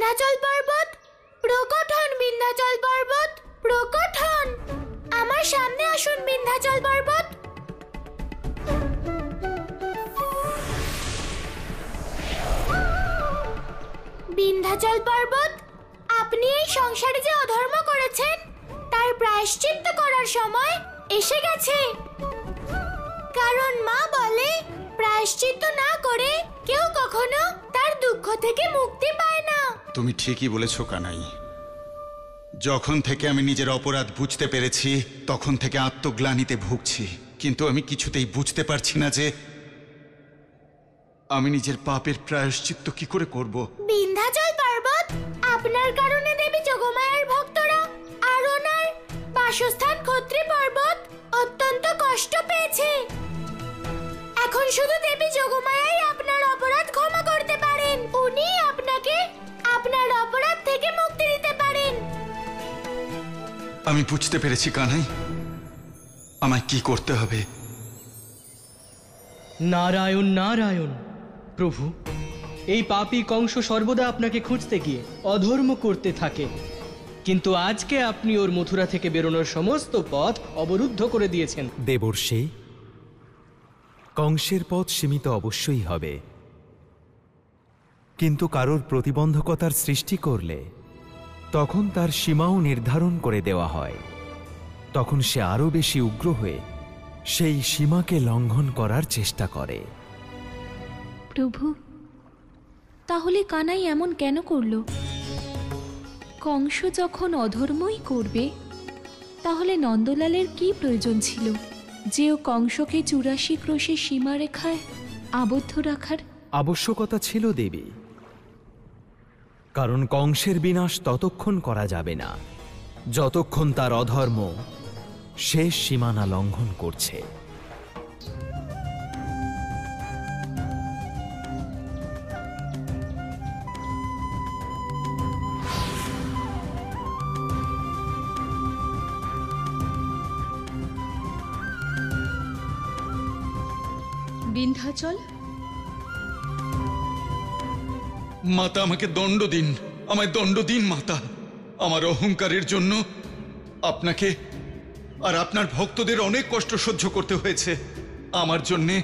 বিন্ধ্যাচল পর্বত প্রকট হন, বিন্ধ্যাচল পর্বত প্রকট হন। আমার সামনে আসুন বিন্ধ্যাচল পর্বত। বিন্ধ্যাচল পর্বত, আপনি এই সংসারে যে অধর্ম করেছেন তার প্রায়শ্চিত্ত করার সময় এসে গেছে। কারণ মা বলে প্রায়শ্চিত্ত না করে কেউ কখনো তার দুঃখ থেকে মুক্তি পায় না। তুমি ঠিকই বলেছো কানাই। যখন থেকে আমি নিজের অপরাধ বুঝতে পেরেছি তখন থেকে আত্মগ্লানিতে ভুগছি, কিন্তু আমি কিছুতেই বুঝতে পারছি না যে আমি নিজের পাপের প্রায়শ্চিত্ত কি করে করব। বিন্ধ্যাচল পর্বত, আপনার কারণে দেবী যোগমায়ার ভক্তরা আর ওনার বাসস্থান ক্ষত্রি পর্বত অত্যন্ত কষ্ট পেয়েছে। এখন শুধু দেবী যোগমায়াই আপনার অপরাধ ক্ষমা করতে পারেন। উনি আপনাকে আপনার অপরাধ থেকে মুক্তি দিতে পারেন। আমি বুঝতে পেরেছি কানাই, আমায় কি করতে হবে। নারায়ণ নারায়ণ। প্রভু, এই পাপী কংস সর্বদা আপনাকে খুঁজতে গিয়ে অধর্ম করতে থাকে, কিন্তু আজকে আপনি ওর মথুরা থেকে বেরোনোর সমস্ত পথ অবরুদ্ধ করে দিয়েছেন। দেবর্ষি, কংসের পথ সীমিত অবশ্যই হবে, কিন্তু কারোর প্রতিবন্ধকতার সৃষ্টি করলে তখন তার সীমাও নির্ধারণ করে দেওয়া হয়। তখন সে আরো বেশি উগ্র হয়ে সেই সীমাকে লঙ্ঘন করার চেষ্টা করে। প্রভু, তাহলে কানাই এমন কেন করল? কংস যখন অধর্মই করবে তাহলে নন্দলালের কি প্রয়োজন ছিল যে ও কংসকে ৮৪ ক্রোশের সীমারেখায় আবদ্ধ রাখার? আবশ্যকতা ছিল দেবী, কারণ কংসের বিনাশ ততক্ষণ করা যাবে না যতক্ষণ তার অধর্ম শেষ সীমানা লঙ্ঘন করছে। বিন্ধ্যাচল, মাতা আমাকে দণ্ড দিন, আমায় দণ্ড দিন মাতা। আমার অহংকারের জন্য আপনাকে আর আপনার ভক্তদের অনেক কষ্ট সহ্য করতে হয়েছে। আমার জন্যে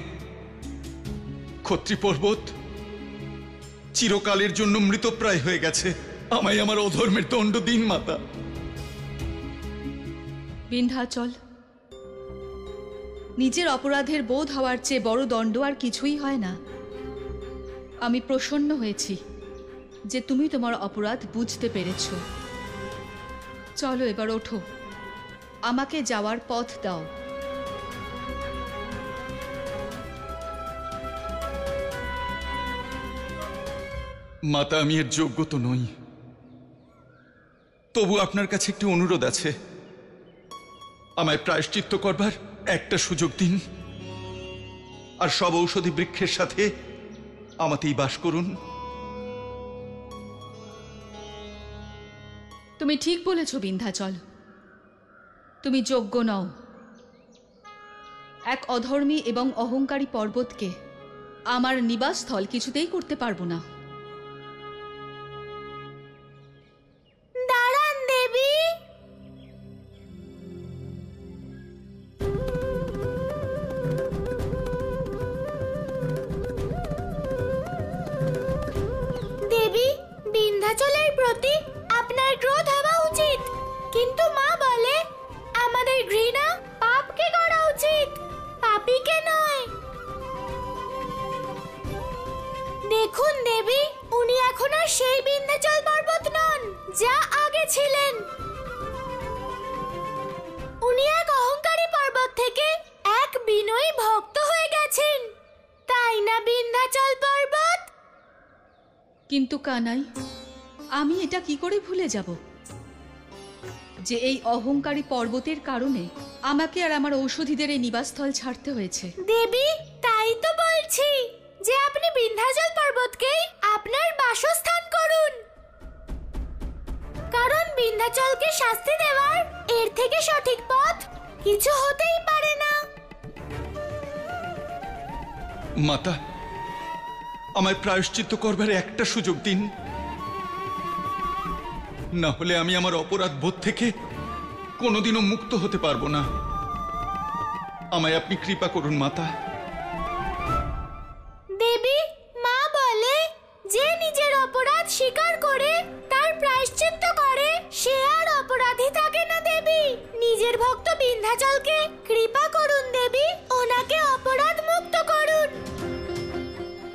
ক্ষত্রি পর্বত চিরকালের জন্য মৃতপ্রায় হয়ে গেছে। আমায় আমার অধর্মের দণ্ড দিন মাতা। বিন্ধ্যাচল, নিজের অপরাধের বোধ হওয়ার চেয়ে বড় দণ্ড আর কিছুই হয় না। আমি প্রসন্ন হয়েছি যে তুমি তোমার অপরাধ বুঝতে পেরেছ। চলো এবার ওঠো, আমাকে যাওয়ার পথ দাও। মাতা, আমি এর যোগ্য তো নই, তবু আপনার কাছে একটি অনুরোধ আছে। আমায় প্রায়শ্চিত্ত করবার একটা সুযোগ দিন, আর সব ঔষধি বৃক্ষের সাথে আমাতেই বাস করুন। তুমি ঠিক বলেছ বিন্ধ্যাচল, তুমি যোগ্য নও। এক অধর্মী এবং অহংকারী পর্বতকে আমার নিবাসস্থল কিছুতেই করতে পারবো না। দাঁড়ান দেবী। দেবী, বিন্ধ্যাচলের প্রতি আপনার ক্রোধ হওয়া উচিত, কিন্তু মা বলে আমাদের ঘৃণা পাপকে করা উচিত, পাপীকে নয়। দেখুন দেবী, উনি এখন আর সেই বিন্ধ্যাচল পর্বত নন যা আগে ছিলেন। উনি এক অহংকারী পর্বত থেকে এক বিনয়ী ভক্ত হয়ে গেছেন, তাই না বিন্ধ্যাচল পর্বত? কিন্তু কানাই, আমি এটা কি করে ভুলে যাব যে এই অহংকারী পর্বতের কারণে আমাকে আর আমার ঔষধীদের এই নিবাসস্থল ছাড়তে হয়েছে। দেবী, তাই তো বলছি যে আপনি বিন্ধ্যাচল পর্বতকেই আপনার বাসস্থান করুন, কারণ বিন্ধ্যাচলকে শাস্তি দেওয়ার এর থেকে সঠিক পথ কিছু হতেই পারে না। মাতা, আমায় প্রায়শ্চিত্ত করবার একটা সুযোগ দিন। না হলে আমি আমার অপরাধ বোধ থেকে কোনোদিনও মুক্ত হতে পারবো না। আমায় আপনি কৃপা করুন মাতা। দেবী, মা বলে যে নিজের অপরাধ স্বীকার করে তার প্রায়শ্চিত্ত করে সে আর অপরাধী থাকে না দেবী। নিজের ভক্ত বিন্ধ্যাচলকে কৃপা করুন দেবী, ওনাকে অপরাধ মুক্ত করুন।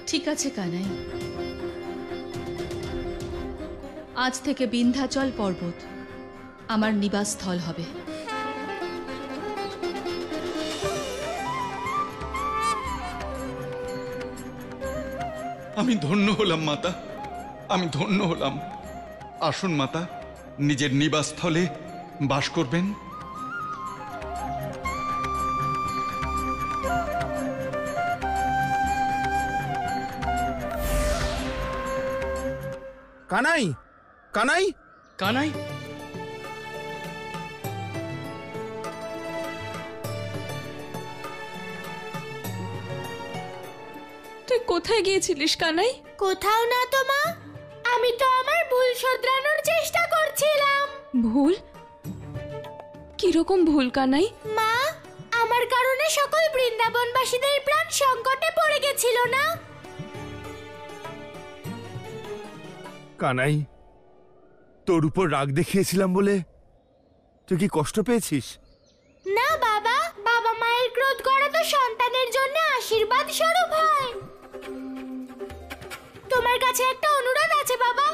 ঠিক আছে কানাই, আজ থেকে বিন্ধ্যাচল পর্বত আমার নিবাসস্থল হবে। আমি ধন্য হলাম মাতা, আমি ধন্য হলাম। আসুন মাতা, নিজের নিবাসস্থলে বাস করবেন। কানাই, কানাই, কানাই, তুই কোথায় গিয়েছিলিস কানাই? কোথাও না তো মা, আমি তো আমার ভুল শোধরানোর চেষ্টা করছিলাম। ভুল? কিরকম ভুল কানাই? মা, আমার কারণে সকল বৃন্দাবনবাসীদের প্রাণ সংকটে পড়ে গেছিল না? কানাই, তোর উপর রাগ দেখিয়েছিলাম বলে তুই কি কষ্ট পেয়েছিস? না বাবা, বাবা মায়ের ক্রোধ করা তো সন্তানের জন্য আশীর্বাদ স্বরূপ হয়। তোমার কাছে একটা অনুরোধ আছে বাবা,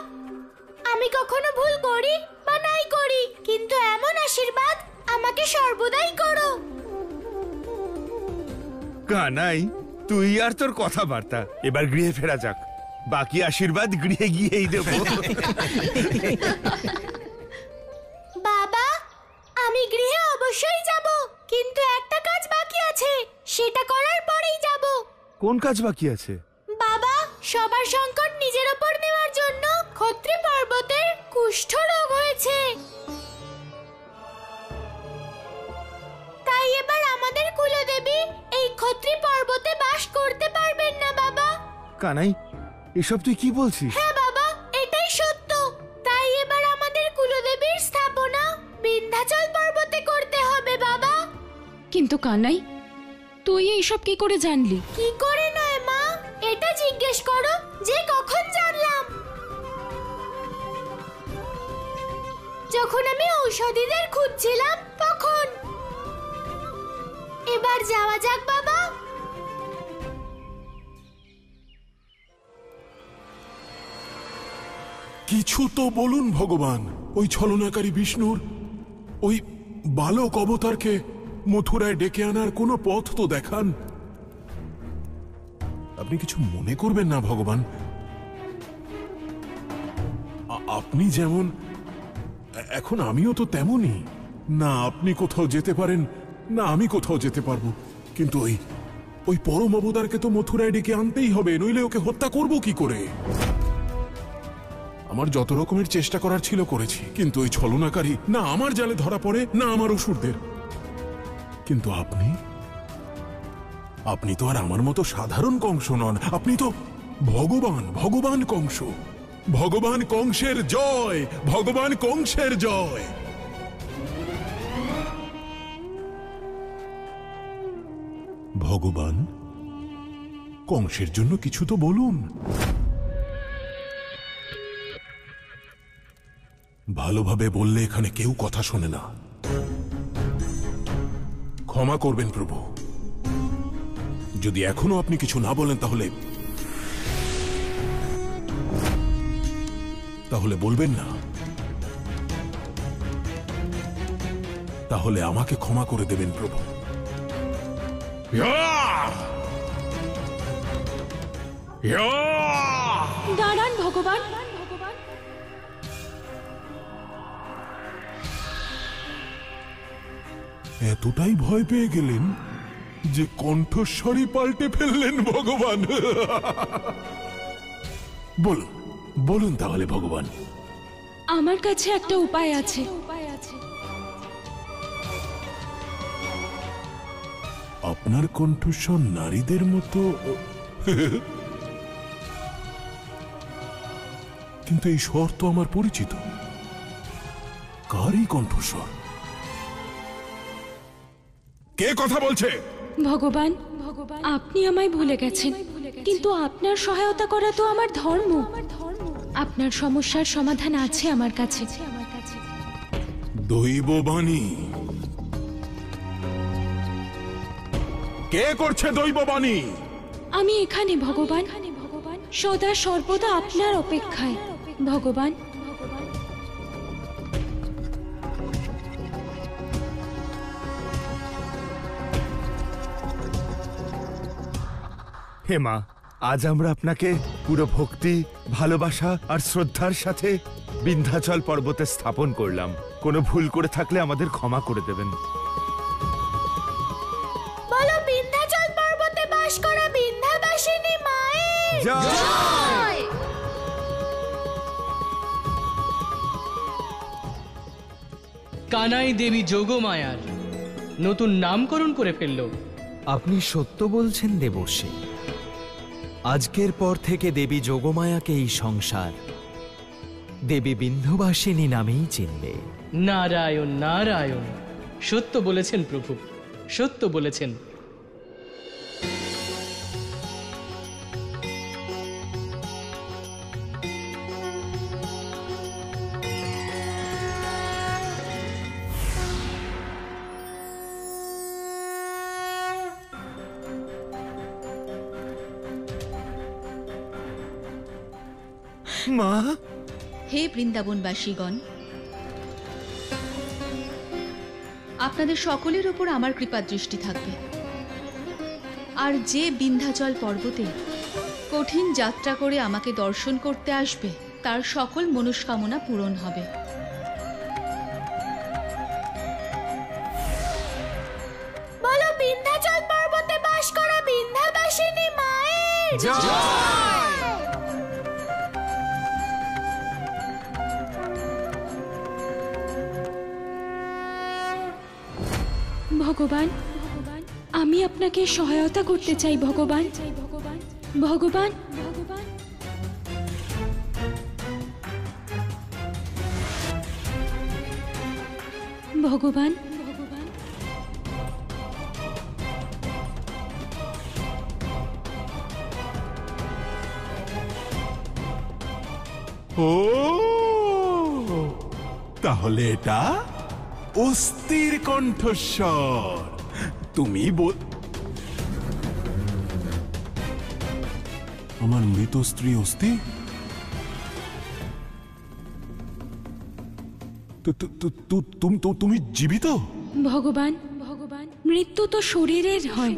আমি কখনো ভুল করি বা নাই করি, কিন্তু এমন আশীর্বাদ আমাকে সর্বদাই করো। কানাই, তুই আর তোর কথাবার্তা, এবার গৃহে ফেরা যাক। বাকি আশীর্বাদ গৃহে গিয়েই দেব। বাবা, আমি গৃহে অবশ্যই যাব, কিন্তু একটা কাজ বাকি আছে, সেটা করার পরেই যাব। কোন কাজ বাকি আছে? বাবা, সবার সংকট নিজের উপর নেওয়ার জন্য ক্ষত্রি পর্বতের কুষ্ঠ রোগ হয়েছে, তাই এবার আমাদের কুলদেবী এই ক্ষত্রি পর্বতে বাস করতে পারবেন না বাবা। কানাই, এসব তুই কি বলছিস? হ্যাঁ বাবা, এটাই সত্য। তাই এবার আমাদের কুলদেবীর স্থাপনা বিন্ধ্যাচল পর্বতে করতে হবে বাবা। কিন্তু কানাই, তুই এইসব কি করে জানলি? কি করে নয় মা, এটা জিজ্ঞেস করো যে কখন জানলাম। যখন আমি ঔষধিদের খুঁজছিলাম তখন। এবার যাওয়া যাক বাবা। কিছু তো বলুন ভগবান। ওই ছলনাকারী বিষ্ণুর ওই বালক অবতারকে মথুরায় ডেকে আনার কোনো পথ তো দেখান। আপনি কিছু মনে করবেন না ভগবান। আপনি যেমন, এখন আমিও তো তেমনই। না আপনি কোথাও যেতে পারেন, না আমি কোথাও যেতে পারবো, কিন্তু ওই পরম অবতারকে তো মথুরায় ডেকে আনতেই হবে, নইলে ওকে হত্যা করব কি করে? আমার যত রকমের চেষ্টা করার ছিল করেছি, কিন্তু ওই ছলনাকারী না আমার জালে ধরা পড়ে, না আমার অসুরদের। কিন্তু আপনি তো আর আমার মতো সাধারণ কংস নন, আপনি তো ভগবান, ভগবান কংস। ভগবান কংসের জয়, ভগবান কংসের জয়। ভগবান কংসের জন্য কিছু তো বলুন। ভালোভাবে বললে এখানে কেউ কথা শোনে না। ক্ষমা করবেন প্রভু, যদি এখনো আপনি কিছু না বলেন তাহলে বলবেন না। তাহলে আমাকে ক্ষমা করে দেবেন প্রভু। দাঁড়ান ভগবান। এতটাই ভয় পেয়ে গেলেন যে কণ্ঠস্বরই পাল্টে ফেললেন ভগবান। বলুন বলুন তাহলে ভগবান। আমার কাছে একটা উপায় আছে। আপনার কণ্ঠস্বর নারীদের মতো, কিন্তু এই স্বর তো আমার পরিচিত। কারই কণ্ঠস্বর? কে কথা বলছে? ভগবান, আপনি আমায় ভুলে গেছেন, কিন্তু আপনার সহায়তা করা তো আমার ধর্ম। আপনার সমস্যার সমাধান আছে আমার কাছে। দৈববাণী? কে করছে দৈববাণী? আমি এখানে ভগবান, সদা সর্বদা আপনার অপেক্ষায় ভগবান। হে মা, আজ আমরা আপনাকে পুরো ভক্তি, ভালোবাসা আর শ্রদ্ধার সাথে বিন্ধ্যাচল পর্বতে স্থাপন করলাম। কোনো ভুল করে থাকলে আমাদের ক্ষমা করে দেবেন। বলো বিন্ধ্যাচল পর্বতে বাস করা বিন্ধ্যাবাসিনী মায়ের জয়। কানাই দেবী যোগমায়ার নতুন নামকরণ করে ফেলল। আপনি সত্য বলছেন দেবর্ষি। আজকের পর থেকে দেবী যোগমায়াকে এই সংসার দেবী বিন্ধ্যবাসিনী নামেই চিনবে। নারায়ণ নারায়ণ, সত্য বলেছেন প্রভু, সত্য বলেছেন। মা, হে বৃন্দাবনবাসীগণ, আপনাদের সকলের ওপর আমার কৃপা দৃষ্টি থাকবে। আর যে বিন্ধ্যাচল পর্বতে কঠিন যাত্রা করে আমাকে দর্শন করতে আসবে, তার সকল মনস্কামনা পূরণ হবে। বলো বিন্ধ্যাচল পর্বতে বাস করা বিন্ধ্যাবাসিনী মায়ের জয়। ভগবান, আমি আপনাকে সহায়তা করতে চাই ভগবান। ভগবান, ভগবান, ও, তাহলে এটা অস্থির কণ্ঠস্বর। তুমি আমার মৃত স্ত্রী অস্থি? তুমি জীবিত? ভগবান, মৃত্যু তো শরীরের হয়,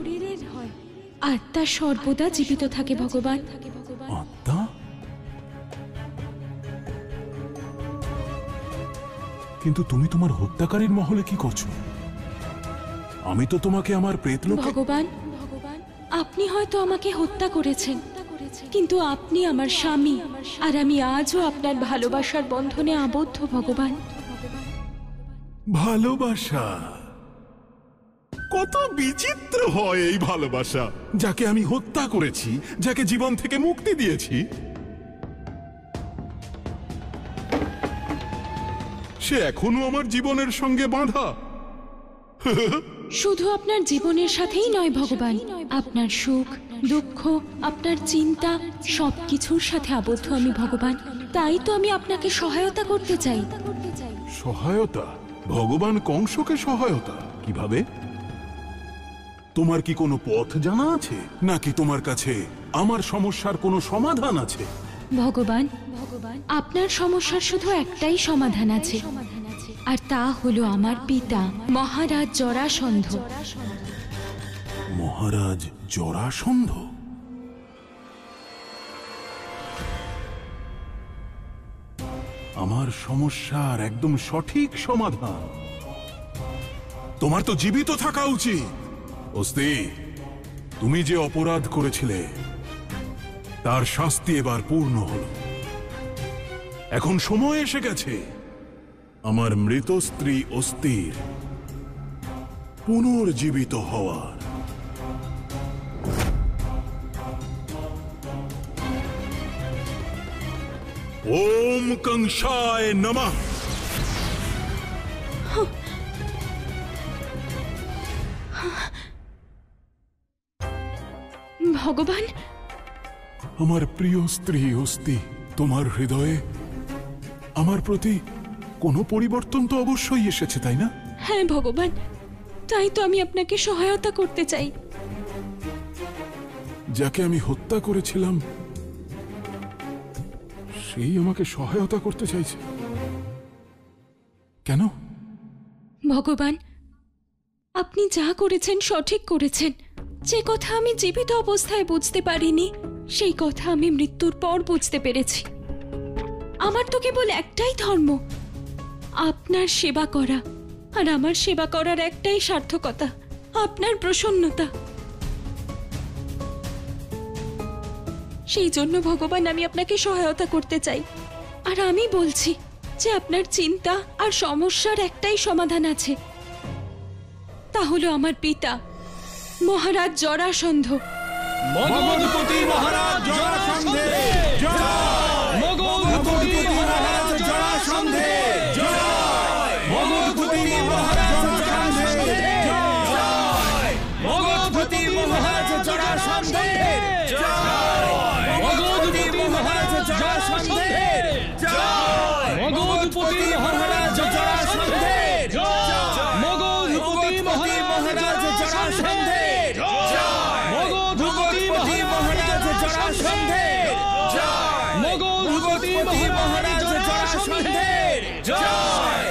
আত্মা সর্বদা জীবিত থাকে ভগবান। আত্মা? কিন্তু তুমি তোমার হত্যাকারীর মহলে কি করছো? আমি তো তোমাকে আমার প্রেতলোকে... ভগবান, আপনি হয়তো আমাকে হত্যা করেছেন, কিন্তু আপনি আমার স্বামী, আর আমি আজও আপনার ভালোবাসার বন্ধনে আবদ্ধ ভগবান। ভালোবাসা? কত বিচিত্র হয় এই ভালোবাসা! যাকে আমি হত্যা করেছি, যাকে জীবন থেকে মুক্তি দিয়েছি, সে এখনো আমার জীবনের সঙ্গে বাঁধা। শুধু আপনার জীবনের সাথেই নয় ভগবান, আপনার সুখ, দুঃখ, আপনার চিন্তা সবকিছুর সাথে আবদ্ধ আমি ভগবান। তাই তো আমি আপনাকে সহায়তা করতে চাই। সহায়তা? ভগবান কংসকে সহায়তা? কিভাবে? তোমার কি কোনো পথ জানা আছে, নাকি তোমার কাছে আমার সমস্যার কোনো সমাধান আছে? ভগবান, আপনার সমস্যার শুধু একটাই সমাধান আছে, আর তা হলো আমার পিতা মহারাজ জরাসন্ধ। মহারাজ জরাসন্ধ? আমার সমস্যার একদম সঠিক সমাধান? তোমার তো জীবিত থাকা উচিত। অস্তি, তুমি যে অপরাধ করেছিলে তার শাস্তি এবার পূর্ণ হল। এখন সময় এসে গেছে আমার মৃত স্ত্রী অস্থির পুনর্জীবিত হওয়ার। ওম কংসায় নমঃ। ভগবান, আমার প্রিয় স্ত্রী অস্তি, তোমার হৃদয়ে আমার প্রতি কোনো পরিবর্তন তো অবশ্যই এসেছে, তাই না? হ্যাঁ ভগবান, তাই তো আমি আপনাকে সহায়তা করতে চাই। যাকে আমি হত্যা করেছিলাম সেই আমাকে সহায়তা করতে চাইছে কেন? ভগবান, আপনি যা করেছেন সঠিক করেছেন। যে কথা আমি জীবিত অবস্থায় বুঝতে পারিনি, সেই কথা আমি মৃত্যুর পর বুঝতে পেরেছি। আমার তো কেবল একটাই ধর্ম, আপনার সেবা করা। আর আমার সেবা করার একটাই সার্থকতা, আপনার প্রসন্নতা। সেই জন্য ভগবান আমি আপনাকে সহায়তা করতে চাই। আর আমি বলছি যে আপনার চিন্তা আর সমস্যার একটাই সমাধান আছে, তা হলো আমার পিতা মহারাজ জরাসন্ধ। মগধপতি মহারাজ জরাসন্ধের জয়! মগধপতি মহারাজ জরাসন্ধের জয়! মগধপতি মহারাজ জরাসন্ধের জয়! মগধপতি মহারাজ জরাসন্ধের জয়! মগধপতি মহারাজ জরাসন্ধের জয়! মগধপতি মহারাজ জরাসন্ধের জয়! মগধপতি মহারাজ জরাসন্ধের জয়! মগধপতি মহারাজ জরাসন্ধের জয়! মগধপতি মহারাজ জরাসন্ধের জয়!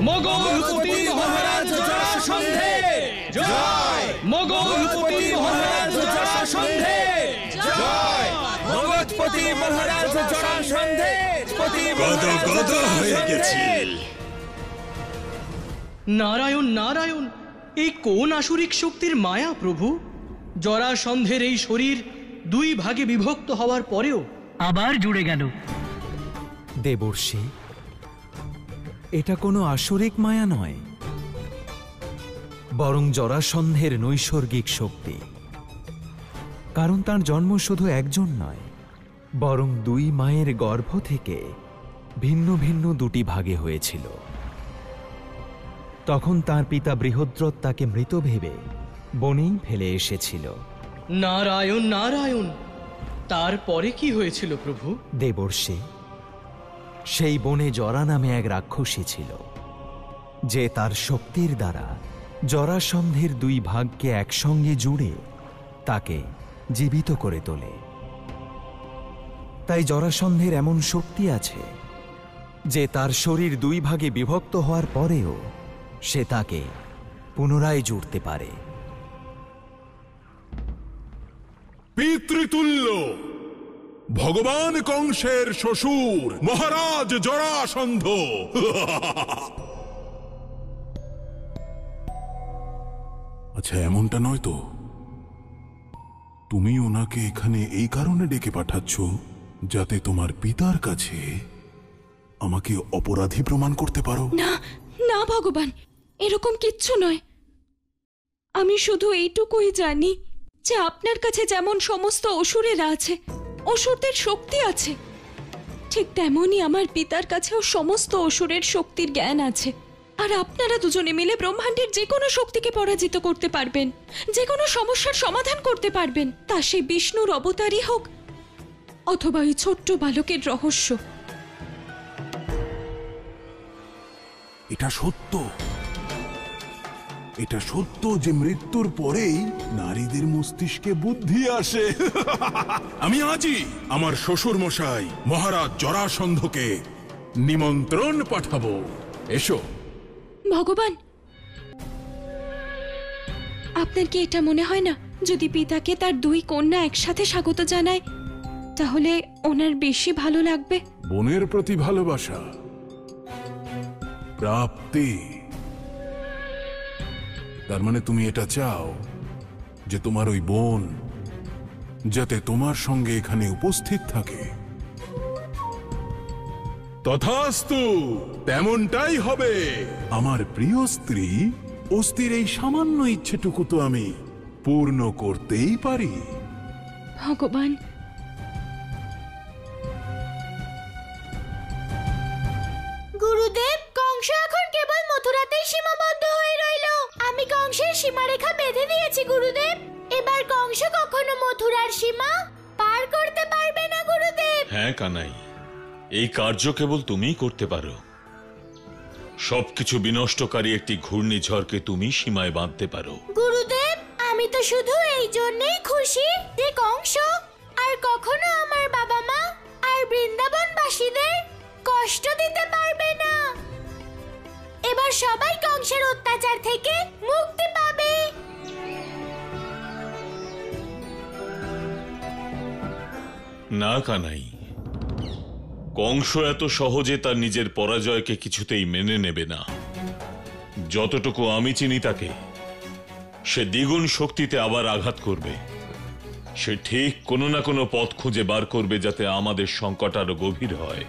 মগধপতি মহারাজ জরাসন্ধের জয়! মগধপতি মহারাজ জরাসন্ধের জয়! মগধপতি মহারাজ জরাসন্ধের গদ হয়ে গেছি। নারায়ণ নারায়ণ, এই কোন আসুরিক শক্তির মায়া প্রভু? জরাসন্ধের এই শরীর দুই ভাগে বিভক্ত হওয়ার পরেও আবার জুড়ে গেল। দেবর্ষি, এটা কোনো আসরিক মায়া নয়, বরং জরাসন্ধের নৈসর্গিক শক্তি। কারণ তার জন্ম শুধু একজন নয়, বরং দুই মায়ের গর্ভ থেকে ভিন্ন ভিন্ন দুটি ভাগে হয়েছিল। তখন তার পিতা বৃহদ্রথ তাকে মৃত ভেবে বনেই ফেলে এসেছিল। নারায়ণ নারায়ণ, তারপরে কি হয়েছিল প্রভু? দেবর্ষি, সেই বনে জরা নামে এক রাক্ষসী ছিল, যে তার শক্তির দ্বারা জরাসন্ধের দুই ভাগকে একসঙ্গে জুড়ে তাকে জীবিত করে তোলে। তাই জরাসন্ধের এমন শক্তি আছে যে তার শরীর দুই ভাগে বিভক্ত হওয়ার পরেও সে তাকে পুনরায় জুড়তে পারে। পিতৃতুল্য ভগবান কংসের শ্বশুর মহারাজ জরাসন্ধ। আচ্ছা, এমনটা নয় তো? তুমি ওনাকে এখানে এই কারণে ডেকে পাঠাচ্ছ যাতে তোমার পিতার কাছে আমাকে অপরাধী প্রমাণ করতে পারো? না না ভগবান, এরকম কিচ্ছু নয়। আমি শুধু এইটুকুই জানি যে আপনার কাছে যেমন সমস্ত অসুরেরা আছে, অসুরদের শক্তি আছে, ঠিক তেমনই আমার পিতার কাছেও সমস্ত অসুরের শক্তির জ্ঞান আছে। আর আপনারা দুজনে মিলে ব্রহ্মাণ্ডের যে কোনো শক্তিকে পরাজিত করতে পারবেন, যে কোনো সমস্যার সমাধান করতে পারবেন, তা সে বিষ্ণুর অবতারই হোক অথবা এই ছোট্ট বালকের রহস্য। এটা সত্য, এটা সত্য যে মৃত্যুর পরেই নারীদের মস্তিষ্কে বুদ্ধি আসে। আমি আজই আমার শ্বশুর মশাই মহারাজ জরাসন্ধকে নিমন্ত্রণ পাঠাবো। এসো। ভগবান, আপনার কি এটা মনে হয় না যদি পিতাকে তার দুই কন্যা একসাথে স্বাগত জানায় তাহলে ওনার বেশি ভালো লাগবে। বোনের প্রতি ভালোবাসা, প্রাপ্তি, তার মানে তুমি এটা চাও যে তোমার ওই বোন যাতে তোমার সঙ্গে এখানে উপস্থিত থাকে। তথাস্তু, তেমনটাই হবে। আমার প্রিয় স্ত্রী অস্থির এই সামান্য ইচ্ছেটুকু তো আমি পূর্ণ করতেই পারি। ভগবান, গুরুদেব, কংস এখন কেবল মথুরাতেই সীমাবদ্ধ হয়ে রইল। আমি কংসের সীমারেখা বেঁধে দিয়েছি গুরুদেব। এবার কংস কখনো মথুরার সীমা পার করতে পারবে না গুরুদেব। হ্যাঁ কানাই, এই কার্য কেবল তুমিই করতে পারো। সবকিছু বিনষ্টকারী একটি ঘূর্ণিঝড়কে তুমি সীমায় বাঁধতে পারো। গুরুদেব, আমি তো শুধু এই জন্যই খুশি যে কংস আর কখনো আমার বাবা মা আর বৃন্দাবনবাসীদের কষ্ট দিতে পারবে না। এবার সবাই কংসের অত্যাচার থেকে মুক্তি পাবে। না কানাই, কংস এত সহজে তার নিজের পরাজয়কে কিছুতেই মেনে নেবে না। যতটুকু আমি চিনি তাকে, সে দ্বিগুণ শক্তিতে আবার আঘাত করবে। সে ঠিক কোনো না কোনো পথ খুঁজে বার করবে যাতে আমাদের সংকট আরো গভীর হয়।